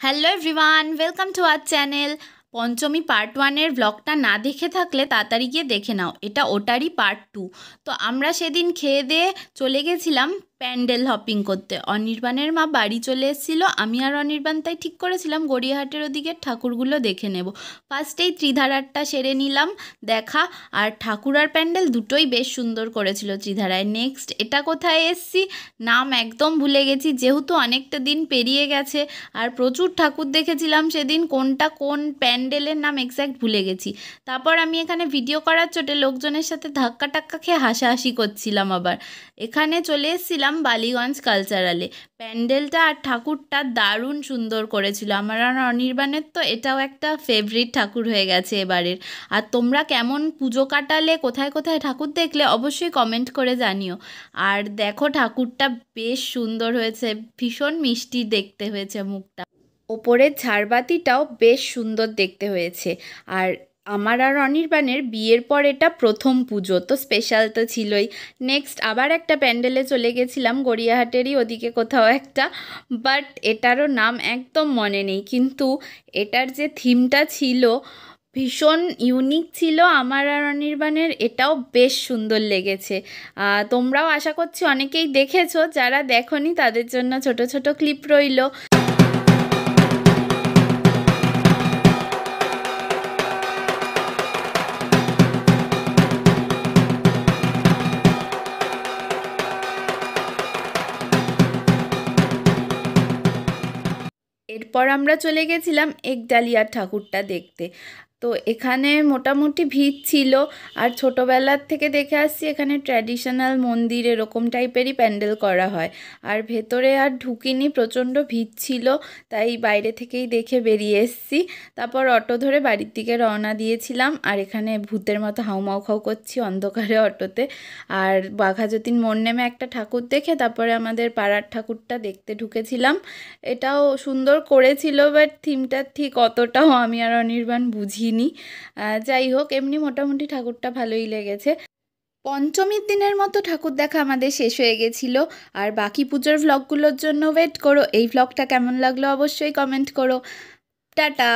Hello everyone, welcome to our channel. Panchami part 1-এর ব্লগটা না দেখে থাকলে তাড়াতাড়ি গিয়ে দেখে নাও, এটা ওটারই পার্ট 2। তো আমরা সেদিন খেয়ে দিয়ে চলে গেছিলাম প্যান্ডেল হপিং করতে। অনির্বাণের মা বাড়ি চলে এসেছিলো, আমি আর অনির্বাণ তাই ঠিক করেছিলাম গড়িয়াহাটের ওদিকে ঠাকুরগুলো দেখে নেব। ফার্স্টেই ত্রিধারারটা সেরে নিলাম দেখা, আর ঠাকুর আর প্যান্ডেল দুটোই বেশ সুন্দর করেছিল ত্রিধারায়। নেক্সট এটা কোথায় এসছি নাম একদম ভুলে গেছি, যেহেতু অনেকটা দিন পেরিয়ে গেছে আর প্রচুর ঠাকুর দেখেছিলাম সেদিন, কোনটা কোন প্যান্ডেলের নাম এক্স্যাক্ট ভুলে গেছি। তারপর আমি এখানে ভিডিও করার চোটে লোকজনের সাথে ধাক্কা টাক্কা খেয়ে হাসাহাসি করছিলাম। আবার এখানে চলে এসেছিলাম বালিগঞ্জ কালচারালে। প্যান্ডেলটা আর ঠাকুরটা দারুণ সুন্দর করেছিল। আমার আর অনির্বাণের তো এটাও একটা ফেভারিট ঠাকুর হয়ে গেছে এবারের। আর তোমরা কেমন পুজো কাটালে, কোথায় কোথায় ঠাকুর দেখলে অবশ্যই কমেন্ট করে জানিও। আর দেখো ঠাকুরটা বেশ সুন্দর হয়েছে, ভীষণ মিষ্টি দেখতে হয়েছে মুখটা। ওপরের ঝাড়বাতিটাও বেশ সুন্দর দেখতে হয়েছে। আর আমার আর অনির্বাণের বিয়ের পর এটা প্রথম পুজো, তো স্পেশাল তো ছিলই। নেক্সট আবার একটা প্যান্ডেলে চলে গেছিলাম, গড়িয়াহাটেরই ওদিকে কোথাও একটা, বাট এটারও নাম একদম মনে নেই। কিন্তু এটার যে থিমটা ছিল ভীষণ ইউনিক ছিল। আমার আর অনির্বাণের এটাও বেশ সুন্দর লেগেছে। তোমরাও আশা করছি অনেকেই দেখেছো, যারা দেখোনি তাদের জন্য ছোট ছোট ক্লিপ রইল। এরপর আমরা চলে গেছিলাম একডালিয়ার ঠাকুরটা দেখতে। তো এখানে মোটামুটি ভিড় ছিল, আর ছোটোবেলার থেকে দেখে আসছি এখানে ট্র্যাডিশনাল মন্দির এরকম টাইপেরই প্যান্ডেল করা হয়। আর ভেতরে আর ঢুকিনি, প্রচণ্ড ভিড় ছিল, তাই বাইরে থেকেই দেখে বেরিয়ে এসছি। তারপর অটো ধরে বাড়ির দিকে রওনা দিয়েছিলাম। আর এখানে ভূতের মতো হাউমাউ খাউ করছি অন্ধকারে অটোতে। আর বাঘাযতীন মোড় নেমে একটা ঠাকুর দেখে তারপরে আমাদের পাড়ার ঠাকুরটা দেখতে ঢুকেছিলাম। এটাও সুন্দর করেছিল, বাট থিমটা ঠিক অতটাও আমি আর অনির্বাণ বুঝিনি। যাই হোক, এমনি মোটামুটি ঠাকুরটা ভালোই লেগেছে। পঞ্চমীর দিনের মতো ঠাকুর দেখা আমাদের শেষ হয়ে গেছিল। আর বাকি পুজোর ভ্লগগুলোর জন্য ওয়েট করো। এই ভ্লগটা কেমন লাগলো অবশ্যই কমেন্ট করো। টাটা।